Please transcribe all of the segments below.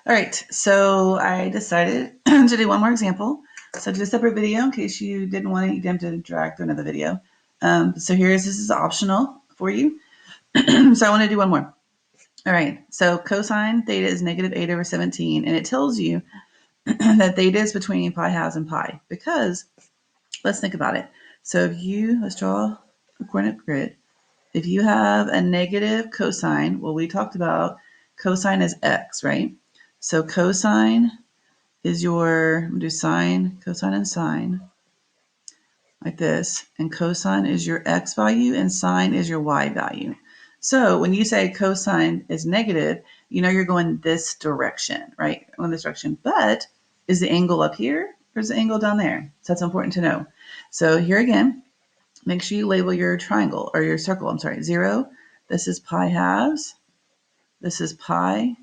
All right, so I decided to do one more example. So I did a separate video in case you didn't want to, you didn't have to drag through another video. So this is optional for you. So I want to do one more. All right, so cosine theta is negative 8 over 17, and it tells you that theta is between pi halves and pi, because let's think about it. So let's draw a coordinate grid. If you have a negative cosine, well, we talked about cosine is x, right? So cosine is do sine, cosine, and sine, like this. And cosine is your x value, and sine is your y value. So when you say cosine is negative, you know you're going this direction, right? Going this direction. But is the angle up here or is the angle down there? So that's important to know. So here again, make sure you label your triangle or your circle. I'm sorry, 0. This is pi halves. This is pi.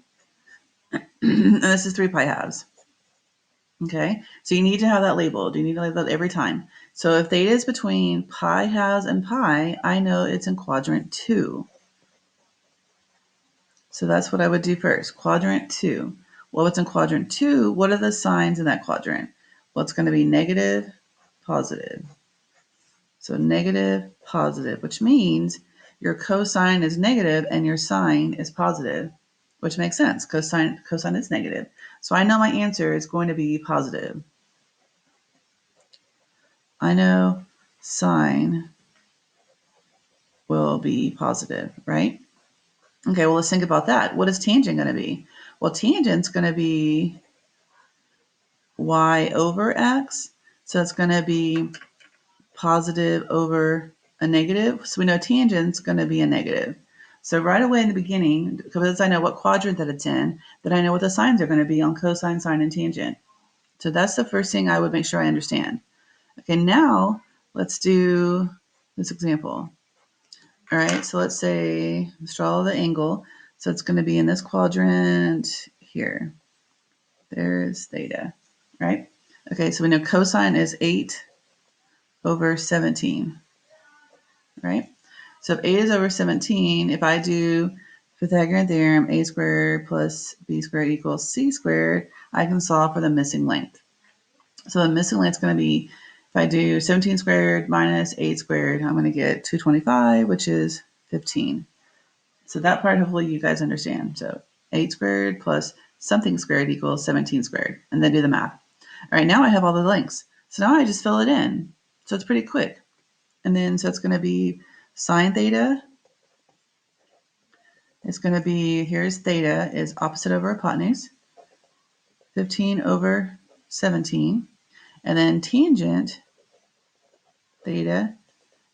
And this is 3 pi halves. Okay, so you need to have that labeled. You need to label that every time. So if theta is between pi halves and pi, I know it's in quadrant 2. So that's what I would do first, quadrant 2. Well, what's in quadrant 2? What are the signs in that quadrant? Well, it's going to be negative, positive. So negative, positive, which means your cosine is negative and your sine is positive, which makes sense because cosine is negative. So I know my answer is going to be positive. I know sine will be positive, right? Okay, well, let's think about that. What is tangent going to be? Well, tangent's going to be y over x. So it's going to be positive over a negative. So we know tangent's going to be a negative. So right away in the beginning, because I know what quadrant that it's in, then I know what the signs are going to be on cosine, sine, and tangent. So that's the first thing I would make sure I understand. Okay, now let's do this example. All right, so let's say, let's draw the angle. So it's going to be in this quadrant here. There's theta, right? Okay, so we know cosine is 8 over 17, right? So if 8 is over 17, if I do Pythagorean theorem, a squared plus b squared equals c squared, I can solve for the missing length. So the missing length is going to be, if I do 17 squared minus 8 squared, I'm going to get 225, which is 15. So that part, hopefully you guys understand. So 8 squared plus something squared equals 17 squared, and then do the math. All right, now I have all the lengths. So now I just fill it in. So it's pretty quick. And then, so it's going to be sine theta. It's going to be, here's theta, is opposite over hypotenuse, 15 over 17. And then tangent theta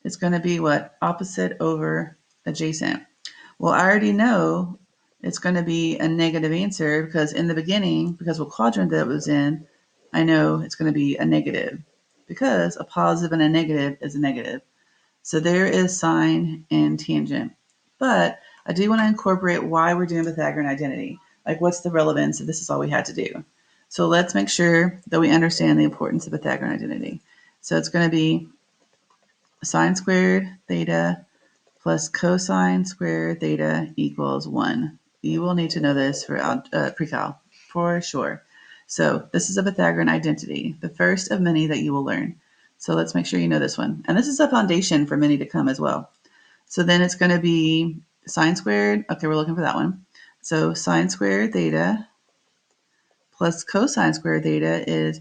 is going to be what? Opposite over adjacent. Well, I already know it's going to be a negative answer because in the beginning, because what quadrant that was in, I know it's going to be a negative because a positive and a negative is a negative. So there is sine and tangent. But I do want to incorporate why we're doing Pythagorean identity. Like, what's the relevance if this is all we had to do? So let's make sure that we understand the importance of Pythagorean identity. So it's going to be sine squared theta plus cosine squared theta equals 1. You will need to know this for pre-cal, for sure. So this is a Pythagorean identity, the first of many that you will learn. So let's make sure you know this one. And this is a foundation for many to come as well. So then it's going to be sine squared. Okay, we're looking for that one. So sine squared theta plus cosine squared theta is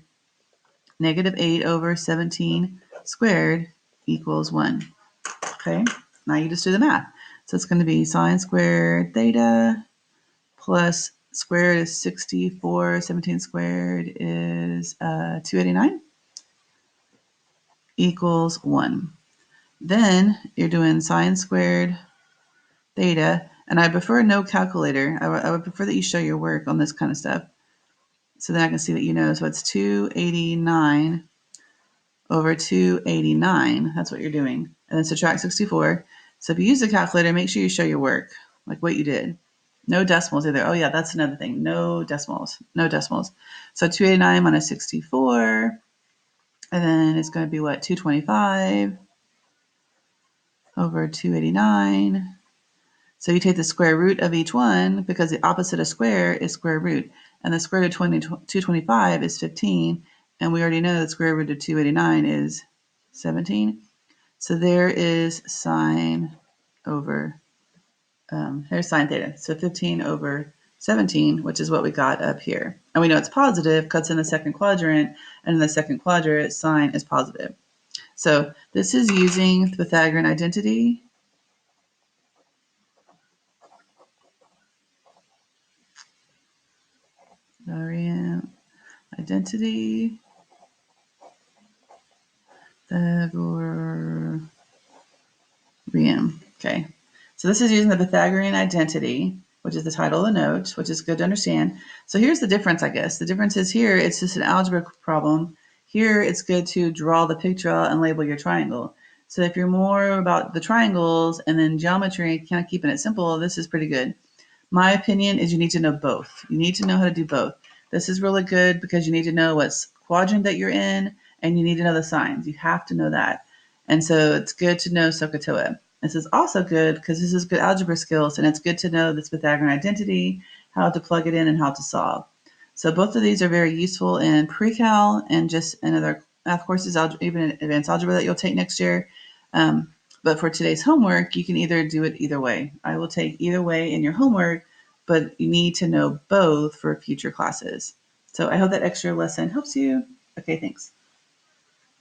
negative 8 over 17 squared equals 1. Okay, now you just do the math. So it's going to be sine squared theta plus squared is 64, 17 squared is 289 equals 1. Then you're doing sine squared theta, and I prefer no calculator. I would prefer that you show your work on this kind of stuff so that I can see that you know. So it's 289 over 289. That's what you're doing. And then subtract 64. So if you use the calculator, make sure you show your work, like what you did. No decimals either. Oh yeah, that's another thing. No decimals. No decimals. So 289 minus 64. And then it's going to be what? 225 over 289. So you take the square root of each one because the opposite of square is square root. And the square root of 225 is 15. And we already know the square root of 289 is 17. So there is sine over, here's sine theta. So 15 over 17, which is what we got up here. And we know it's positive because it's in the second quadrant. And in the second quadrant, sine is positive. So this is using the Pythagorean identity. Pythagorean identity. Pythagorean. Okay. So this is using the Pythagorean identity, which is the title of the note, which is good to understand. So here's the difference, I guess. The difference is here, it's just an algebra problem. Here, it's good to draw the picture out and label your triangle. So if you're more about the triangles and then geometry, kind of keeping it simple, this is pretty good. My opinion is you need to know both. You need to know how to do both. This is really good because you need to know what quadrant that you're in and you need to know the signs. You have to know that. And so it's good to know SOHCAHTOA. This is also good because this is good algebra skills and it's good to know this Pythagorean identity, how to plug it in and how to solve. So both of these are very useful in pre-cal and just in other math courses, even advanced algebra that you'll take next year. But for today's homework, you can either do it either way. I will take either way in your homework, but you need to know both for future classes. So I hope that extra lesson helps you. Okay, thanks.